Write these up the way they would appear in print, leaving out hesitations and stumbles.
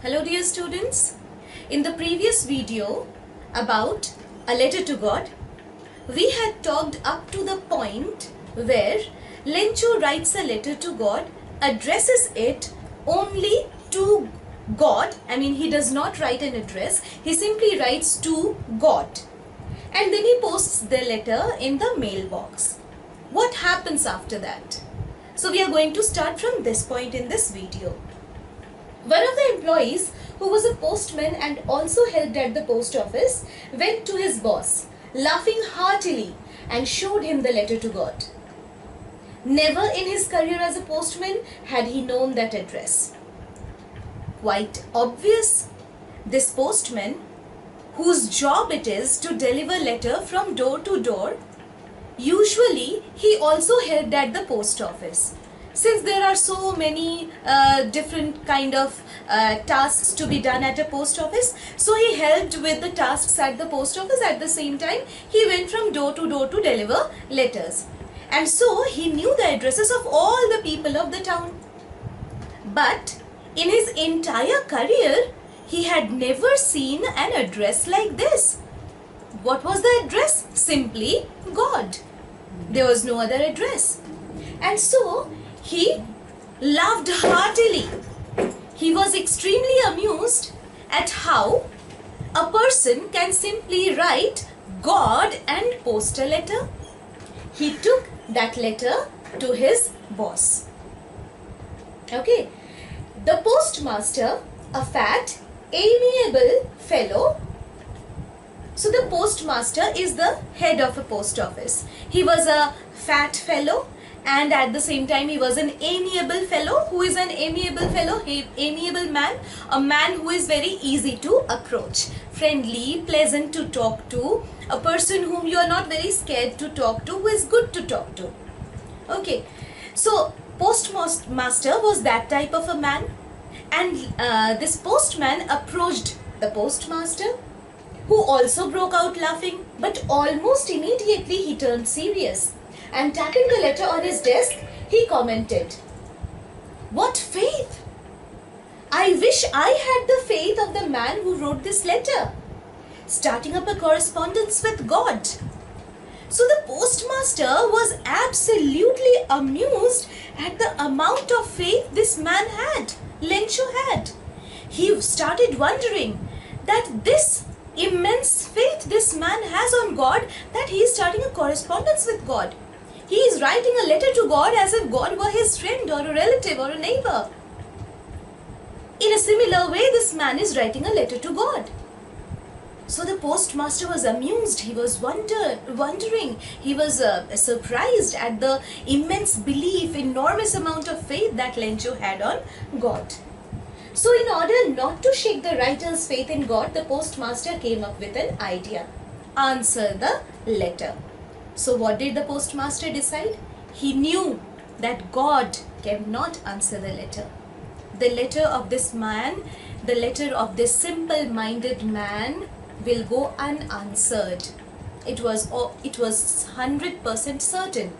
Hello dear students, in the previous video about a letter to God, we had talked up to the point where Lencho writes a letter to God, addresses it only to God. He does not write an address, he simply writes to God. And then he posts the letter in the mailbox. What happens after that? So we are going to start from this point in this video. One of the employees, who was a postman and also helped at the post office, went to his boss, laughing heartily, and showed him the letter to God. Never in his career as a postman had he known that address. Quite obvious, this postman, whose job it is to deliver letter from door to door, usually he also helped at the post office. Since there are so many different kind of tasks to be done at a post office, so he helped with the tasks at the post office. At the same time, he went from door to deliver letters. And so he knew the addresses of all the people of the town. But in his entire career, he had never seen an address like this. What was the address? Simply God. There was no other address. And so he laughed heartily. He was extremely amused at how a person can simply write God and post a letter. He took that letter to his boss. Okay. The postmaster, a fat, amiable fellow. So the postmaster is the head of a post office. He was a fat fellow, and at the same time he was an amiable fellow. Who is an amiable fellow? Amiable man, a man who is very easy to approach, friendly, pleasant to talk to, a person whom you are not very scared to talk to, who is good to talk to. Okay, so postmaster was that type of a man, and this postman approached the postmaster, who also broke out laughing, but almost immediately he turned serious. And tapping the letter on his desk, he commented, "What faith! I wish I had the faith of the man who wrote this letter, starting up a correspondence with God." So the postmaster was absolutely amused at the amount of faith this man had, Lencho had. He started wondering that this immense faith this man has on God, that he is starting a correspondence with God. He is writing a letter to God as if God were his friend or a relative or a neighbor. In a similar way, this man is writing a letter to God. So the postmaster was amused, he was wondering, he was surprised at the immense belief, enormous amount of faith that Lencho had on God. So in order not to shake the writer's faith in God, the postmaster came up with an idea. Answer the letter. So what did the postmaster decide? He knew that God cannot answer the letter. The letter of this man, the letter of this simple-minded man will go unanswered. It was 100% certain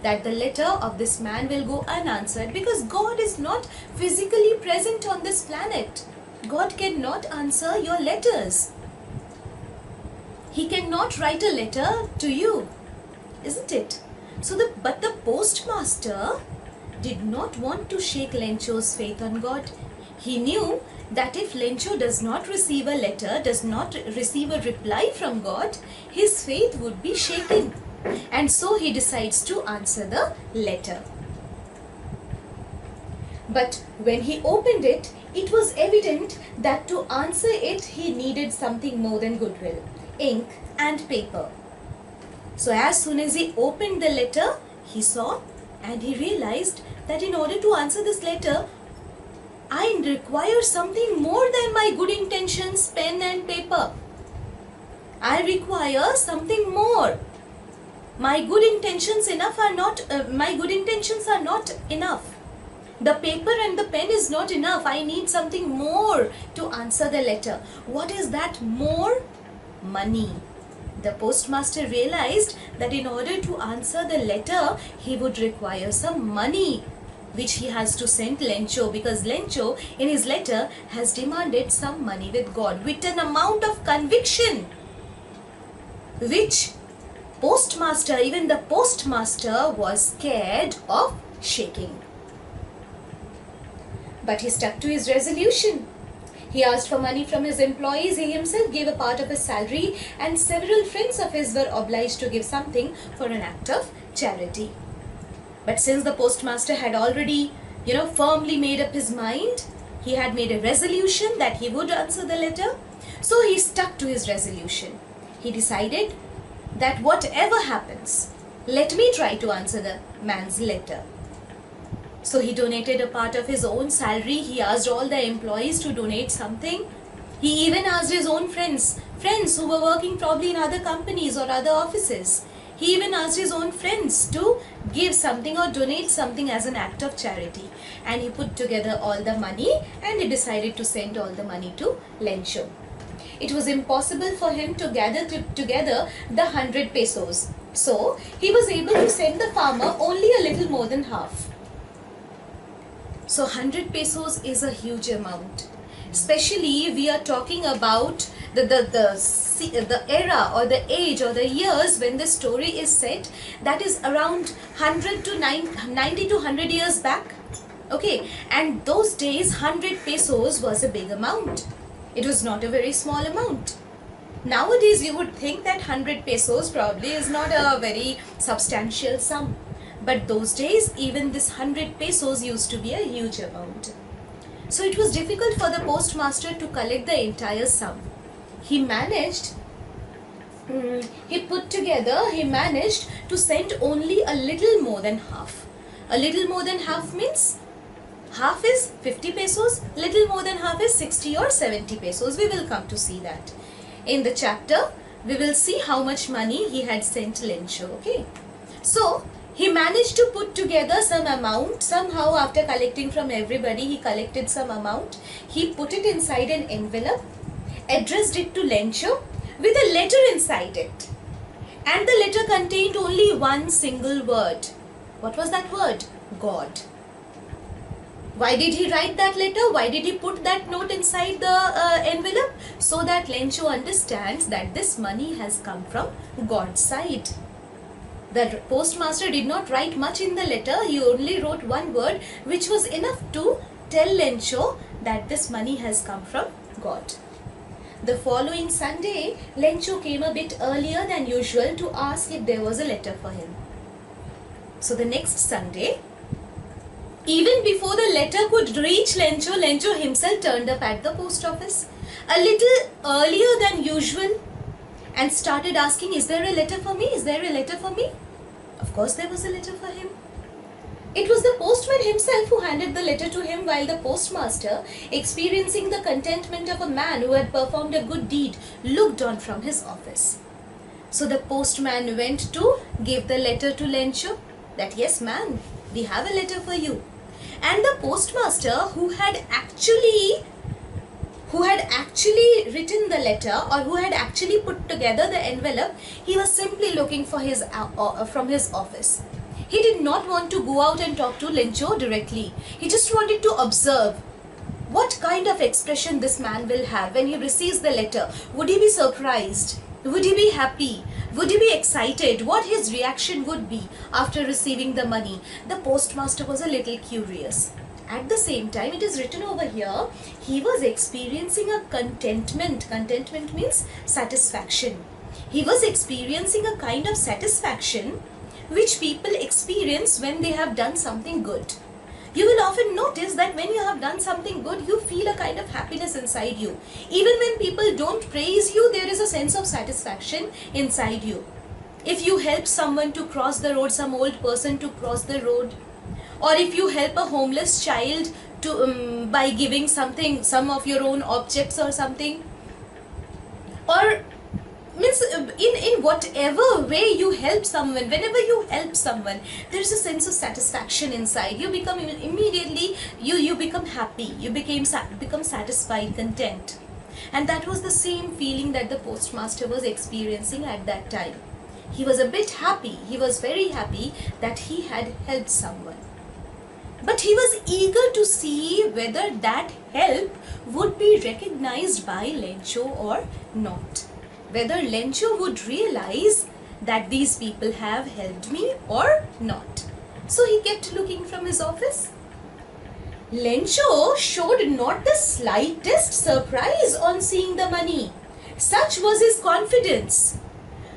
that the letter of this man will go unanswered, because God is not physically present on this planet. God cannot answer your letters. He cannot write a letter to you, isn't it? But the postmaster did not want to shake Lencho's faith on God. He knew that if Lencho does not receive a letter, does not receive a reply from God, his faith would be shaken. And so he decides to answer the letter. But when he opened it, it was evident that to answer it, he needed something more than goodwill, ink and paper. So as soon as he opened the letter, he saw and he realized that in order to answer this letter, I require something more than my good intentions, pen and paper. I require something more. My good intentions are not enough. The paper and the pen is not enough. I need something more to answer the letter. What is that more? Money. The postmaster realized that in order to answer the letter, he would require some money. which he has to send Lencho, because Lencho in his letter has demanded some money with God with an amount of conviction which postmaster, even the postmaster, was scared of shaking. But he stuck to his resolution. He asked for money from his employees. He himself gave a part of his salary, and several friends of his were obliged to give something for an act of charity. But since the postmaster had already, firmly made up his mind, he had made a resolution that he would answer the letter. So he stuck to his resolution. He decided that whatever happens, let me try to answer the man's letter. So he donated a part of his own salary. He asked all the employees to donate something. He even asked his own friends who were working probably in other companies or other offices. He even asked his own friends to give something or donate something as an act of charity. And he put together all the money and he decided to send all the money to Lencho. It was impossible for him to gather together the 100 pesos. So he was able to send the farmer only a little more than half. So 100 pesos is a huge amount. Especially we are talking about the era or the age or the years when this story is set, that is around 90 to 100 years back. Okay, and those days 100 pesos was a big amount. It was not a very small amount. Nowadays you would think that 100 pesos probably is not a very substantial sum. But those days even this 100 pesos used to be a huge amount. So it was difficult for the postmaster to collect the entire sum. He managed to send only a little more than half. A little more than half means half is 50 pesos, little more than half is 60 or 70 pesos. We will come to see that. In the chapter, we will see how much money he had sent Lencho. Okay. So he managed to put together some amount. Somehow after collecting from everybody, he collected some amount. He put it inside an envelope, addressed it to Lencho with a letter inside it. And the letter contained only one single word. What was that word? God. Why did he write that letter? Why did he put that note inside the envelope? So that Lencho understands that this money has come from God's side. The postmaster did not write much in the letter. He only wrote one word, which was enough to tell Lencho that this money has come from God. The following Sunday, Lencho came a bit earlier than usual to ask if there was a letter for him. So the next Sunday, even before the letter could reach Lencho, Lencho himself turned up at the post office a little earlier than usual and started asking, is there a letter for me? Is there a letter for me? Of course there was a letter for him. It was the postman himself who handed the letter to him, while the postmaster, experiencing the contentment of a man who had performed a good deed, looked on from his office. So the postman went to give the letter to Lencho that, yes man, we have a letter for you. And the postmaster who had actually written the letter, or who had actually put together the envelope, he was simply looking for his from his office. He did not want to go out and talk to Lencho directly. He just wanted to observe what kind of expression this man will have when he receives the letter. Would he be surprised? Would he be happy? Would he be excited? What his reaction would be after receiving the money? The postmaster was a little curious. At the same time, it is written over here, he was experiencing a contentment. Contentment means satisfaction. He was experiencing a kind of satisfaction which people experience when they have done something good. You will often notice that when you have done something good, you feel a kind of happiness inside you. Even when people don't praise you, there is a sense of satisfaction inside you. If you help someone to cross the road, some old person to cross the road, or if you help a homeless child to by giving something, some of your own objects or something, or means in whatever way you help someone, whenever you help someone, there is a sense of satisfaction inside. You become immediately, you become happy, you become satisfied, content. And that was the same feeling that the postmaster was experiencing at that time. He was a bit happy, he was very happy that he had helped someone. but he was eager to see whether that help would be recognized by Lencho or not. Whether Lencho would realize that these people have helped me or not. So he kept looking from his office. Lencho showed not the slightest surprise on seeing the money. Such was his confidence.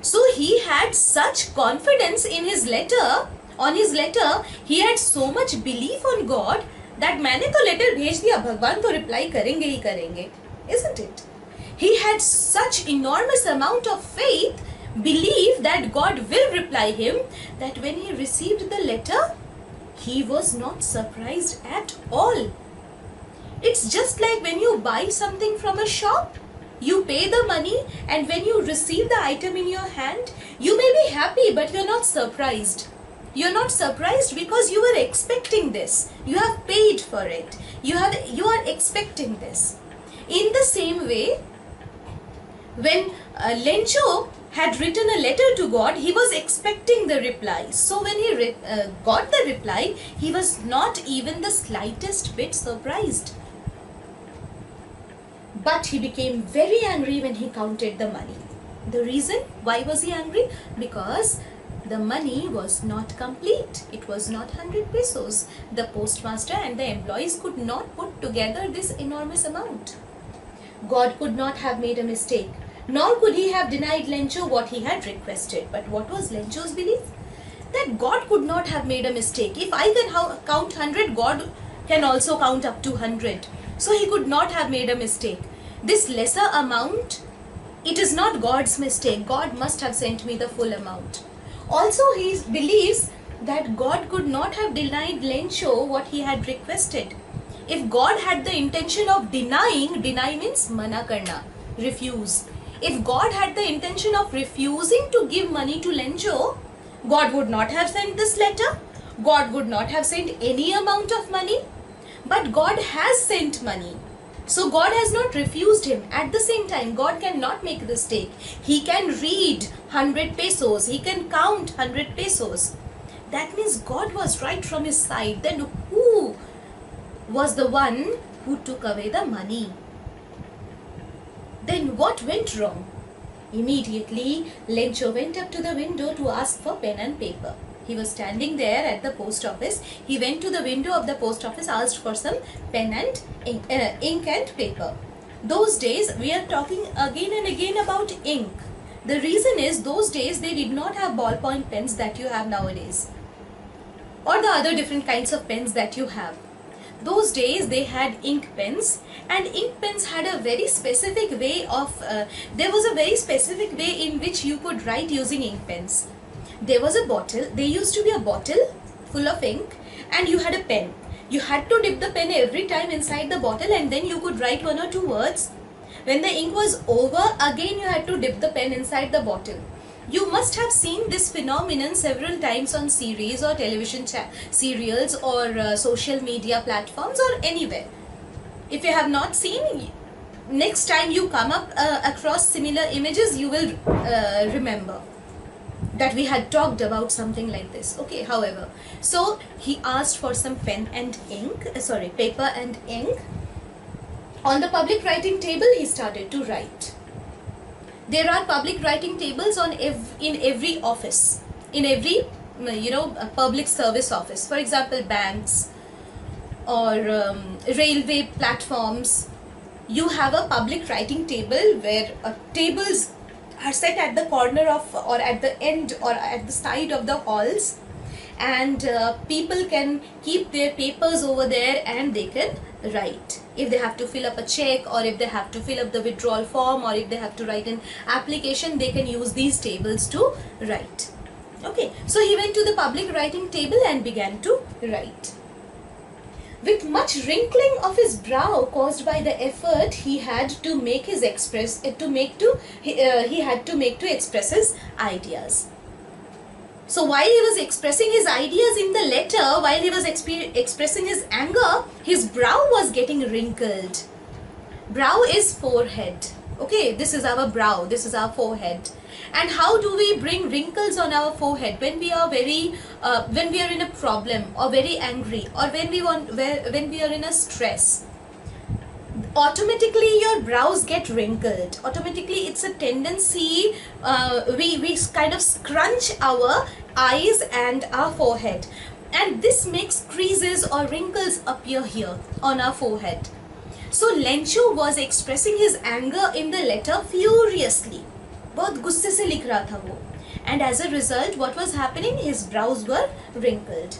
So he had such confidence in his letter, on his letter, he had so much belief on God that मैंने तो letter भेज दिया, भगवान तो reply करेंगे ही करेंगे, isn't it? He had such enormous amount of faith, belief that God will reply him, that when he received the letter, he was not surprised at all. It's just like when you buy something from a shop, you pay the money, and when you receive the item in your hand, you may be happy, but you're not surprised. You're not surprised because you were expecting this. You have paid for it. You are expecting this. In the same way, when Lencho had written a letter to God, he was expecting the reply. So when he got the reply, he was not even the slightest bit surprised. But he became very angry when he counted the money. The reason why was he angry? Because the money was not complete. It was not 100 pesos. The postmaster and the employees could not put together this enormous amount. God could not have made a mistake, nor could he have denied Lencho what he had requested. But what was Lencho's belief? That God could not have made a mistake. If I can count 100, God can also count up to 100. So he could not have made a mistake. This lesser amount, it is not God's mistake. God must have sent me the full amount. Also, he believes that God could not have denied Lencho what he had requested. If God had the intention of denying, deny means mana karna, refuse. If God had the intention of refusing to give money to Lencho, God would not have sent this letter. God would not have sent any amount of money. But God has sent money. So God has not refused him. At the same time, God cannot make a mistake. He can read 100 pesos. He can count 100 pesos. That means God was right from his side. Then who was the one who took away the money? Then what went wrong? Immediately, Lencho went up to the window to ask for pen and paper. He was standing there at the post office. He went to the window of the post office, asked for some pen and ink and paper. Those days, we are talking again and again about ink. The reason is, those days they did not have ballpoint pens that you have nowadays, or the other different kinds of pens that you have. Those days they had ink pens, and ink pens had a very specific way of, there was a very specific way in which you could write using ink pens. There was a bottle, there used to be a bottle full of ink, and you had a pen. You had to dip the pen every time inside the bottle, and then you could write one or two words. When the ink was over, again you had to dip the pen inside the bottle. You must have seen this phenomenon several times on series or television serials or social media platforms or anywhere. If you have not seen, next time you come up across similar images, you will remember that we had talked about something like this. Okay, however, so he asked for some pen and ink, paper and ink. On the public writing table, he started to write. There are public writing tables in every office, in every public service office. For example, banks or railway platforms. You have a public writing table where tables are set at the corner of, or at the end, or at the side of the halls, and people can keep their papers over there and they can write. If they have to fill up a check, or if they have to fill up the withdrawal form, or if they have to write an application, they can use these tables to write. Okay, so he went to the public writing table and began to write. With much wrinkling of his brow caused by the effort he had to make he had to make to express his ideas. So while he was expressing his ideas in the letter, while he was expressing his anger, his brow was getting wrinkled. Brow is forehead. Okay, this is our brow, this is our forehead. And how do we bring wrinkles on our forehead when we are when we are in a problem or very angry, or when we are in a stress? Automatically your brows get wrinkled. Automatically it's a tendency, we kind of scrunch our eyes and our forehead, and this makes creases or wrinkles appear here on our forehead. So Lencho was expressing his anger in the letter furiously. बहुत गुस्से से लिख रहा था वो, and as a result what was happening, his brows were wrinkled.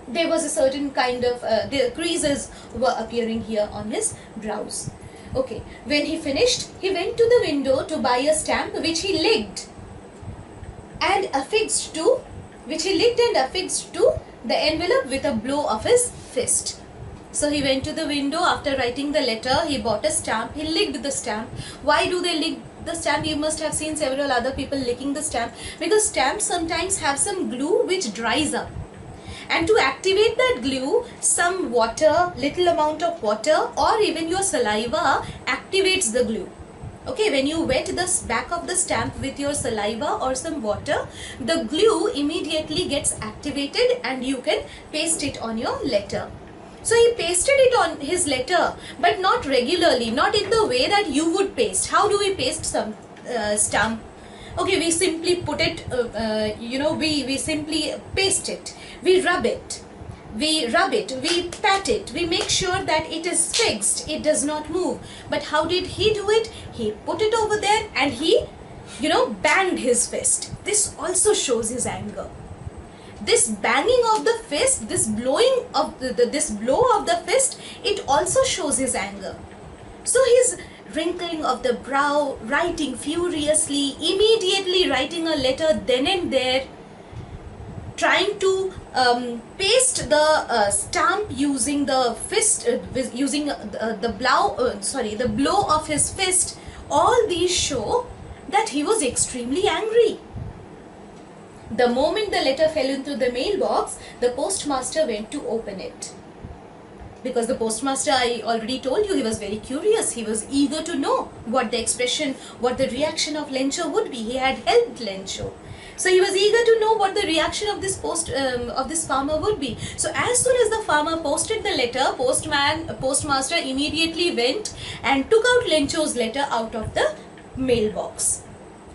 There was a certain kind of the creases were appearing here on his brows. Okay, when he finished, he went to the window to buy a stamp which he licked and affixed to the envelope with a blow of his fist. So he went to the window after writing the letter, he bought a stamp, he licked the stamp. Why do they lick the stamp? You must have seen several other people licking the stamp, because stamps sometimes have some glue which dries up. And to activate that glue, some water, little amount of water, or even your saliva activates the glue. Okay, when you wet the back of the stamp with your saliva or some water, the glue immediately gets activated and you can paste it on your letter. So he pasted it on his letter, but not regularly, not in the way that you would paste. How do we paste some stamp? Okay, we simply put it, we simply paste it. We rub it, we pat it, we make sure that it is fixed, it does not move. But how did he do it? He put it over there and he, banged his fist. This also shows his anger. This banging of the fist, this blowing of this blow of the fist, it also shows his anger. So his wrinkling of the brow, writing furiously, immediately writing a letter then and there, trying to paste the stamp using the fist, using the blow of his fist. All these show that he was extremely angry. The moment the letter fell into the mailbox, the postmaster went to open it. Because the postmaster, I already told you, he was very curious. He was eager to know what the expression, what the reaction of Lencho would be. He had helped Lencho. So he was eager to know what the reaction of this farmer would be. So as soon as the farmer posted the letter, postmaster immediately went and took out Lencho's letter out of the mailbox.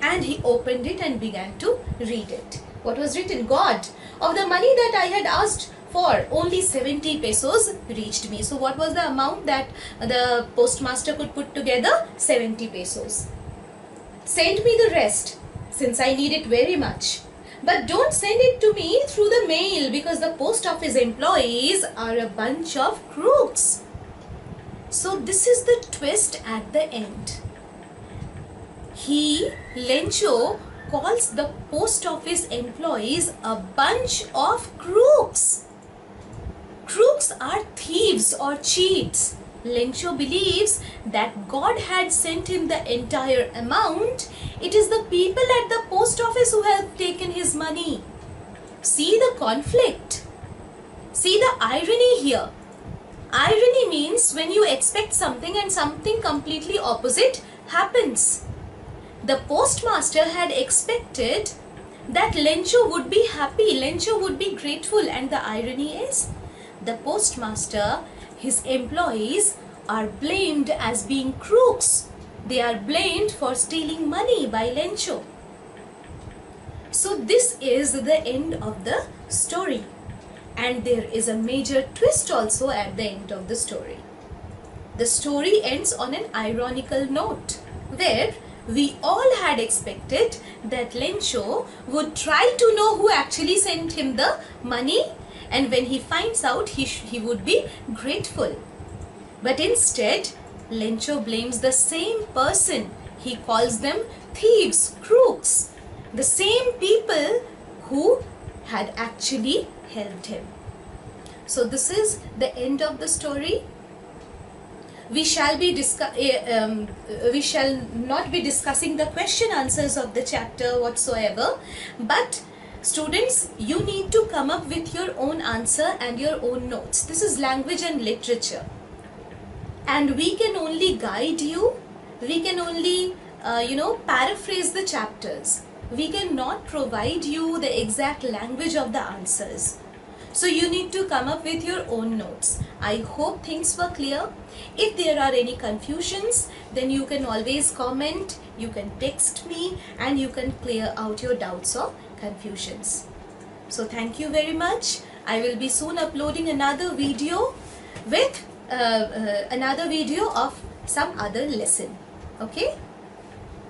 And he opened it and began to read it. What was written? God, of the money that I had asked for, only 70 pesos reached me. So what was the amount that the postmaster could put together? 70 pesos. Send me the rest, since I need it very much. But don't send it to me through the mail, because the post office employees are a bunch of crooks. So this is the twist at the end. Lencho calls the post office employees a bunch of crooks. Crooks are thieves or cheats. Lencho believes that God had sent him the entire amount. It is the people at the post office who have taken his money. See the conflict. See the irony here. Irony means when you expect something and something completely opposite happens. The postmaster had expected that Lencho would be happy, Lencho would be grateful, and the irony is the postmaster, his employees are blamed as being crooks. They are blamed for stealing money by Lencho. So this is the end of the story, and there is a major twist also at the end of the story. The story ends on an ironical note where we all had expected that Lencho would try to know who actually sent him the money, and when he finds out, he would be grateful. But instead, Lencho blames the same person. He calls them thieves, crooks, the same people who had actually helped him. So this is the end of the story. We shall not be discussing the question answers of the chapter whatsoever, but students, you need to come up with your own answer and your own notes. This is language and literature, and we can only guide you, we can only paraphrase the chapters. We cannot provide you the exact language of the answers. So you need to come up with your own notes. I hope things were clear. If there are any confusions, then you can always comment, you can text me, and you can clear out your doubts or confusions. So thank you very much. I will be soon uploading another video with of some other lesson. Okay.